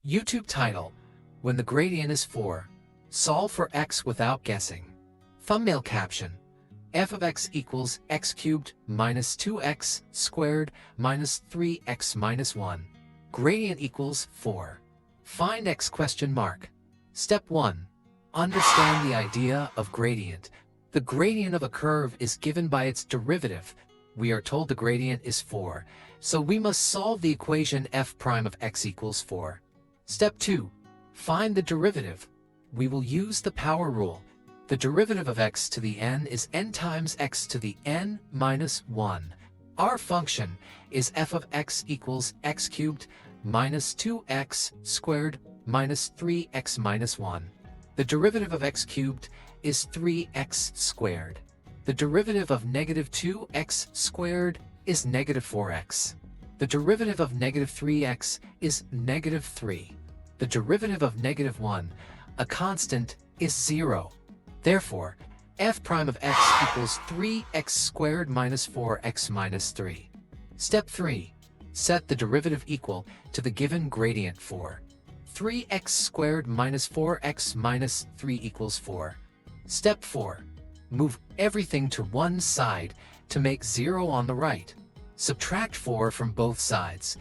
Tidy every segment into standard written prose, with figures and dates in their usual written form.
YouTube title: When the gradient is 4, solve for x without guessing. Thumbnail caption: f of x equals x cubed minus 2x squared minus 3x minus 1. Gradient equals 4. Find x question mark. Step 1. Understand the idea of gradient. The gradient of a curve is given by its derivative. We are told the gradient is 4, so we must solve the equation f prime of x equals 4. Step 2. Find the derivative. We will use the power rule. The derivative of x to the n is n times x to the n minus 1. Our function is f of x equals x cubed minus 2x squared minus 3x minus 1. The derivative of x cubed is 3x squared. The derivative of negative 2x squared is negative 4x. The derivative of negative 3x is negative 3. The derivative of negative 1, a constant, is 0. Therefore, f prime of x equals 3x squared minus 4x minus 3. Step 3. Set the derivative equal to the given gradient for 3x squared minus 4x minus 3 equals 4. Step 4. Move everything to one side to make 0 on the right. Subtract 4 from both sides.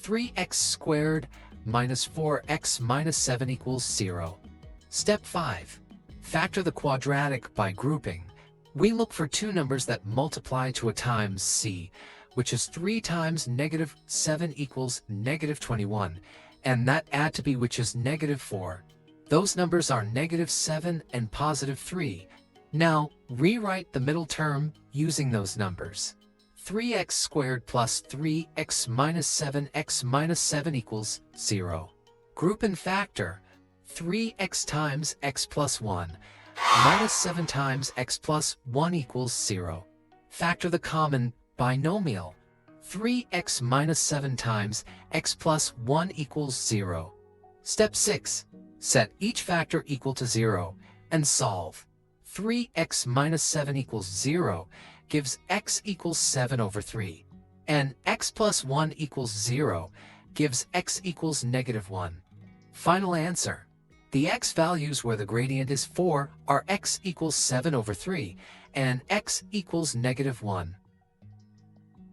3x squared minus 4x minus 7 equals 0. Step 5. Factor the quadratic by grouping. We look for two numbers that multiply to a times c, which is 3 times negative 7 equals negative 21, and that add to b, which is negative 4. Those numbers are negative 7 and positive 3. Now, rewrite the middle term using those numbers. 3x squared plus 3x minus 7x minus 7 equals 0. Group and factor. 3x times x plus 1 minus 7 times x plus 1 equals 0. Factor the common binomial. 3x minus 7 times x plus 1 equals 0. Step 6. Set each factor equal to 0 and solve. 3x minus 7 equals 0 gives x equals 7 over 3, and x plus 1 equals 0 gives x equals negative 1. Final answer. The x values where the gradient is 4 are x equals 7 over 3 and x equals negative 1.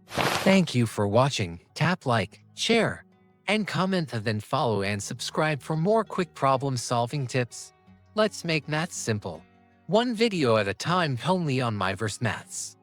Thank you for watching. Tap like, share, and comment, and then follow and subscribe for more quick problem-solving tips. Let's make maths simple. One video at a time, only on muyversemaths.